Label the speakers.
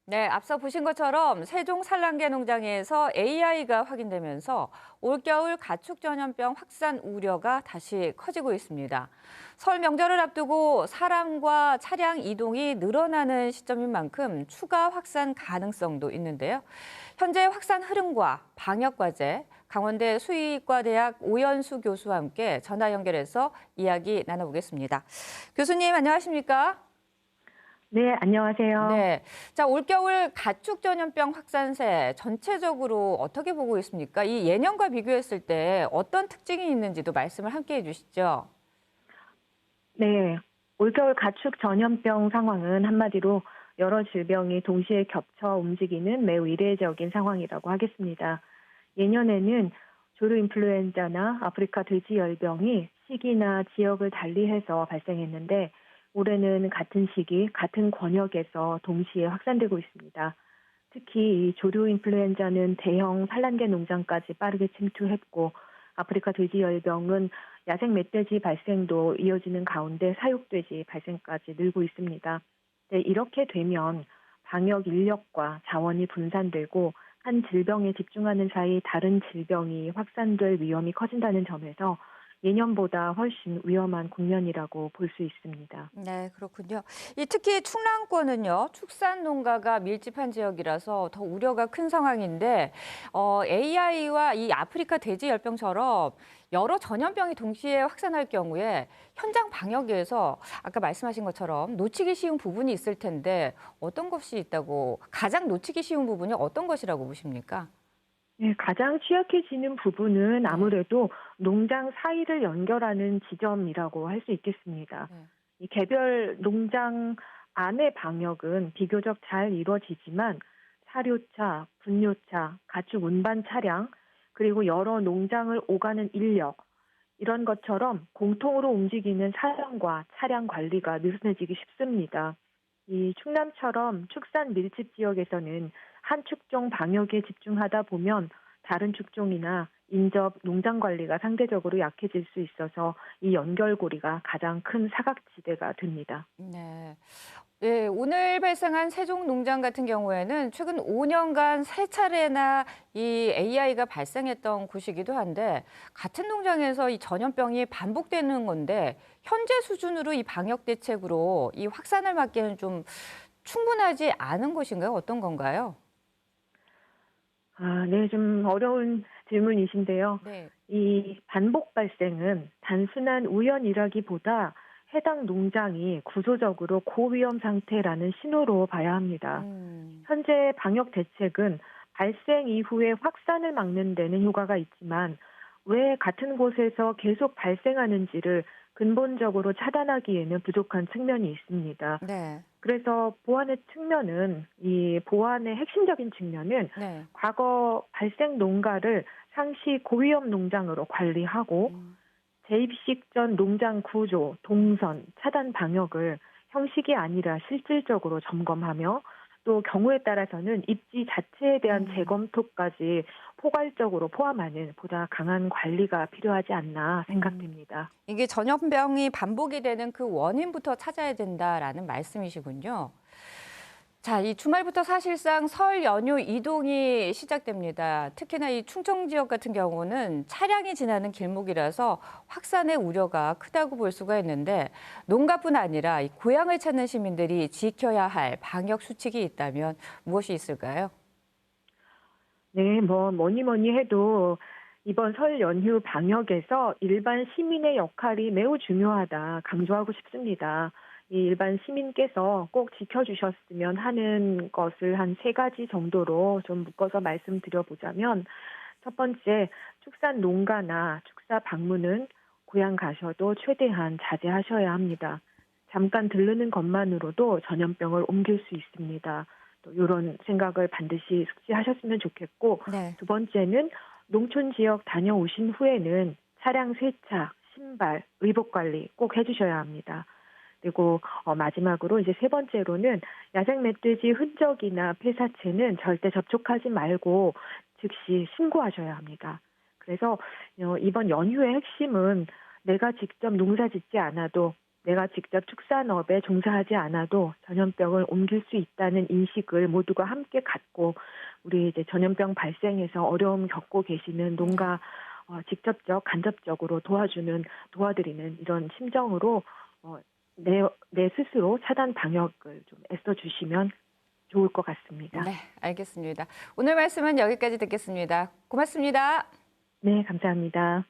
Speaker 1: 네, 앞서 보신 것처럼 세종 산란계 농장에서 AI가 확인되면서 올겨울 가축 전염병 확산 우려가 다시 커지고 있습니다. 설 명절을 앞두고 사람과 차량 이동이 늘어나는 시점인 만큼 추가 확산 가능성도 있는데요. 현재 확산 흐름과 방역 과제, 강원대 수의과대학 오연수 교수와 함께 전화 연결해서 이야기 나눠보겠습니다. 교수님, 안녕하십니까?
Speaker 2: 네, 안녕하세요.
Speaker 1: 네. 자, 올겨울 가축 전염병 확산세 전체적으로 어떻게 보고 있습니까? 이 예년과 비교했을 때 어떤 특징이 있는지도 말씀을 함께 해주시죠.
Speaker 2: 네, 올겨울 가축 전염병 상황은 한마디로 여러 질병이 동시에 겹쳐 움직이는 매우 이례적인 상황이라고 하겠습니다. 예년에는 조류 인플루엔자나 아프리카 돼지열병이 시기나 지역을 달리해서 발생했는데 올해는 같은 시기, 같은 권역에서 동시에 확산되고 있습니다. 특히 이 조류 인플루엔자는 대형 산란계 농장까지 빠르게 침투했고 아프리카 돼지열병은 야생 멧돼지 발생도 이어지는 가운데 사육돼지 발생까지 늘고 있습니다. 네, 이렇게 되면 방역 인력과 자원이 분산되고 한 질병에 집중하는 사이 다른 질병이 확산될 위험이 커진다는 점에서 예년보다 훨씬 위험한 국면이라고 볼 수 있습니다.
Speaker 1: 네, 그렇군요. 특히 충남권은요, 축산 농가가 밀집한 지역이라서 더 우려가 큰 상황인데, AI와 이 아프리카 돼지 열병처럼 여러 전염병이 동시에 확산할 경우에 현장 방역에서 아까 말씀하신 것처럼 놓치기 쉬운 부분이 있을 텐데 어떤 것이 있다고, 가장 놓치기 쉬운 부분이 어떤 것이라고 보십니까?
Speaker 2: 네, 가장 취약해지는 부분은
Speaker 1: 네.
Speaker 2: 아무래도 농장 사이를 연결하는 지점이라고 할 수 있겠습니다.
Speaker 1: 네.
Speaker 2: 이 개별 농장 안의 방역은 비교적 잘 이루어지지만 사료차, 분뇨차, 가축 운반 차량, 그리고 여러 농장을 오가는 인력, 이런 것처럼 공통으로 움직이는 사령과 차량 관리가 느슨해지기 쉽습니다. 이 충남처럼 축산 밀집 지역에서는 한 축종 방역에 집중하다 보면 다른 축종이나 인접 농장 관리가 상대적으로 약해질 수 있어서 이 연결고리가 가장 큰 사각지대가 됩니다.
Speaker 1: 네. 네, 오늘 발생한 세종 농장 같은 경우에는 최근 5년간 세 차례나 이 AI가 발생했던 곳이기도 한데 같은 농장에서 이 전염병이 반복되는 건데 현재 수준으로 이 방역 대책으로 이 확산을 막기에는 좀 충분하지 않은 것인가요? 어떤 건가요?
Speaker 2: 네, 좀 어려운 질문이신데요.
Speaker 1: 네.
Speaker 2: 이 반복 발생은 단순한 우연이라기보다 해당 농장이 구조적으로 고위험 상태라는 신호로 봐야 합니다.
Speaker 1: 음.
Speaker 2: 현재 방역 대책은 발생 이후에 확산을 막는 데는 효과가 있지만 왜 같은 곳에서 계속 발생하는지를 근본적으로 차단하기에는 부족한 측면이 있습니다.
Speaker 1: 네.
Speaker 2: 그래서 보안의 측면은 이 보안의 핵심적인 측면은
Speaker 1: 네.
Speaker 2: 과거 발생 농가를 상시 고위험 농장으로 관리하고
Speaker 1: 음.
Speaker 2: 재입식 전 농장 구조, 동선, 차단 방역을 형식이 아니라 실질적으로 점검하며 또 경우에 따라서는 입지 자체에 대한
Speaker 1: 음.
Speaker 2: 재검토까지 포괄적으로 포함하는 보다 강한 관리가 필요하지 않나
Speaker 1: 음.
Speaker 2: 생각됩니다.
Speaker 1: 이게 전염병이 반복이 되는 그 원인부터 찾아야 된다라는 말씀이시군요. 자, 이 주말부터 사실상 설 연휴 이동이 시작됩니다. 특히나 이 충청 지역 같은 경우는 차량이 지나는 길목이라서 확산의 우려가 크다고 볼 수가 있는데 농가뿐 아니라 이 고향을 찾는 시민들이 지켜야 할 방역 수칙이 있다면 무엇이 있을까요?
Speaker 2: 네, 뭐니 뭐니 해도 이번 설 연휴 방역에서 일반 시민의 역할이 매우 중요하다 강조하고 싶습니다. 이 일반 시민께서 꼭 지켜주셨으면 하는 것을 한 세 가지 정도로 좀 묶어서 말씀드려보자면 첫 번째, 축산 농가나 축사 방문은 고향 가셔도 최대한 자제하셔야 합니다. 잠깐 들르는 것만으로도 전염병을 옮길 수 있습니다. 또 이런 생각을 반드시 숙지하셨으면 좋겠고
Speaker 1: 네.
Speaker 2: 두 번째는 농촌 지역 다녀오신 후에는 차량 세차, 신발, 의복 관리 꼭 해주셔야 합니다. 그리고 마지막으로 이제 세 번째로는 야생 멧돼지 흔적이나 폐사체는 절대 접촉하지 말고 즉시 신고하셔야 합니다. 그래서 이번 연휴의 핵심은 내가 직접 농사 짓지 않아도 내가 직접 축산업에 종사하지 않아도 전염병을 옮길 수 있다는 인식을 모두가 함께 갖고 우리 이제 전염병 발생에서 어려움 겪고 계시는 농가 직접적, 간접적으로 도와드리는 이런 심정으로 내 스스로 차단 방역을 좀 애써주시면 좋을 것 같습니다.
Speaker 1: 네, 알겠습니다. 오늘 말씀은 여기까지 듣겠습니다. 고맙습니다.
Speaker 2: 네, 감사합니다.